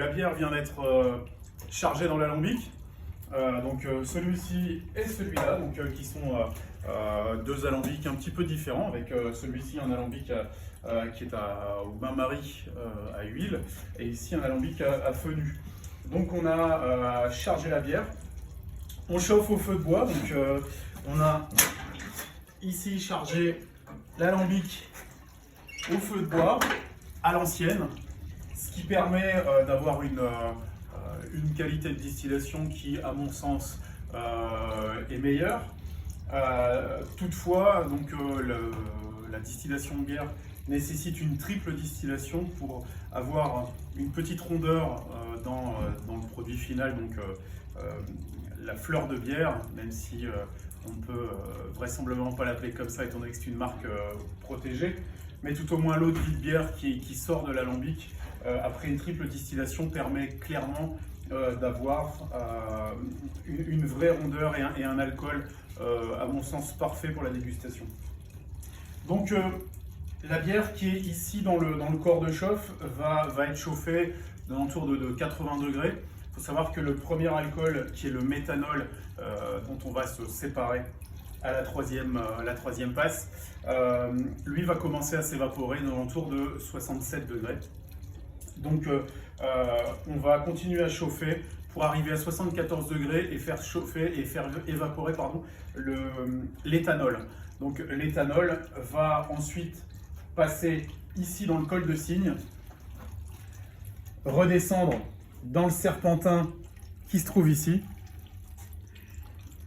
la bière vient d'être chargée dans l'alambic. Celui-ci et celui-là, qui sont deux alambics un petit peu différents, avec celui-ci un alambic qui est au bain-marie à huile, et ici un alambic à feu nu. Donc on a chargé la bière, on chauffe au feu de bois, on a ici chargé l'alambic au feu de bois à l'ancienne, ce qui permet d'avoir une qualité de distillation qui, à mon sens, est meilleure. Toutefois, la distillation de bière nécessite une triple distillation pour avoir une petite rondeur dans le produit final, la fleur de bière, même si on ne peut vraisemblablement pas l'appeler comme ça étant donné que c'est une marque protégée, mais tout au moins l'eau de vie de bière qui sort de l'alambic après une triple distillation permet clairement d'avoir une vraie rondeur et un alcool à mon sens parfait pour la dégustation. Donc la bière qui est ici dans le corps de chauffe va être chauffée autour de 80 degrés. Il faut savoir que le premier alcool, qui est le méthanol, dont on va se séparer à la troisième passe, lui va commencer à s'évaporer autour de 67 degrés. Donc on va continuer à chauffer pour arriver à 74 degrés et faire évaporer l'éthanol. Donc l'éthanol va ensuite passer ici dans le col de cygne, redescendre dans le serpentin qui se trouve ici,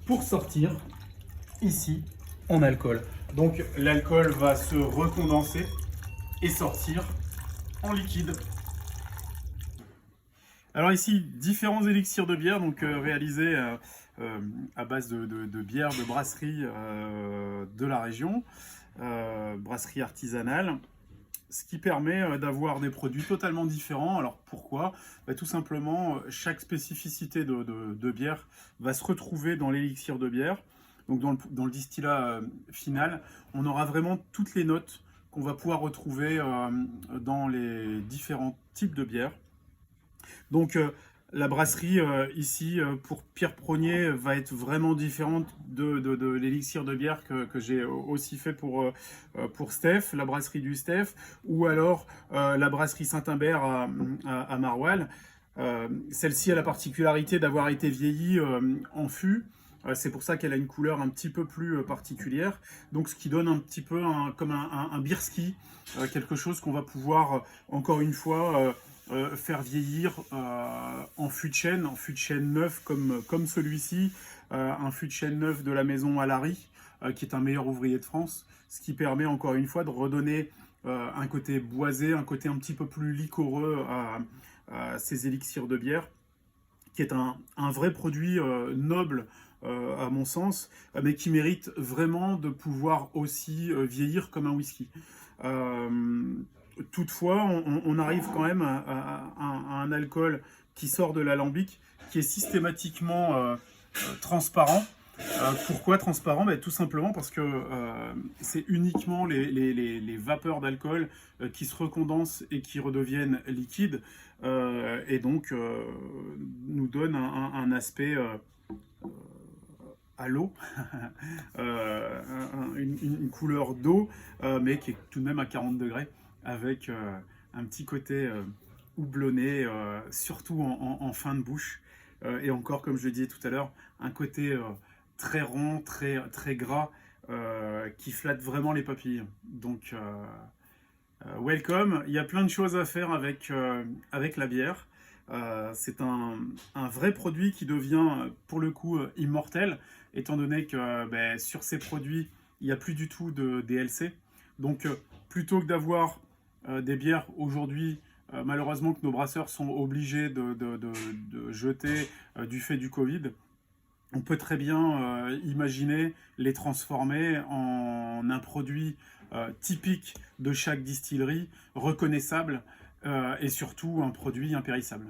pour sortir ici en alcool. Donc l'alcool va se recondenser et sortir en liquide. Alors ici, différents élixirs de bière réalisés à base de bière de brasserie de la région, brasserie artisanale, ce qui permet d'avoir des produits totalement différents. Alors pourquoi? Tout simplement, chaque spécificité de bière va se retrouver dans l'élixir de bière. Donc dans le distillat final, on aura vraiment toutes les notes qu'on va pouvoir retrouver dans les différents types de bières. Donc la brasserie ici pour Pierre Pronier va être vraiment différente de l'élixir de bière que j'ai aussi fait pour Steph, la brasserie du Steph, ou alors la brasserie Saint-Imbert à Maroilles. Celle-ci a la particularité d'avoir été vieillie en fût. C'est pour ça qu'elle a une couleur un petit peu plus particulière, donc ce qui donne un petit peu comme un Bierski, quelque chose qu'on va pouvoir encore une fois faire vieillir en fût de chêne neuf comme celui-ci, un fût de chêne neuf de la maison Alary, qui est un meilleur ouvrier de France, ce qui permet encore une fois de redonner un côté boisé, un côté un petit peu plus liquoreux à ces élixirs de bière, qui est un vrai produit noble à mon sens, mais qui mérite vraiment de pouvoir aussi vieillir comme un whisky. Toutefois, on arrive quand même à un alcool qui sort de l'alambic, qui est systématiquement transparent. Pourquoi transparent? Tout simplement parce que c'est uniquement les vapeurs d'alcool qui se recondensent et qui redeviennent liquides, et donc nous donnent un aspect à l'eau, une couleur d'eau, mais qui est tout de même à 40 degrés, avec un petit côté houblonné, surtout en fin de bouche, et encore, comme je le disais tout à l'heure, un côté très rond, très gras, qui flatte vraiment les papilles. Donc, welcome. Il y a plein de choses à faire avec la bière. C'est un vrai produit qui devient pour le coup immortel, étant donné que sur ces produits, il n'y a plus du tout de DLC. Donc, plutôt que d'avoir des bières aujourd'hui, malheureusement que nos brasseurs sont obligés de jeter du fait du Covid, on peut très bien imaginer les transformer en un produit typique de chaque distillerie, reconnaissable, et surtout un produit impérissable.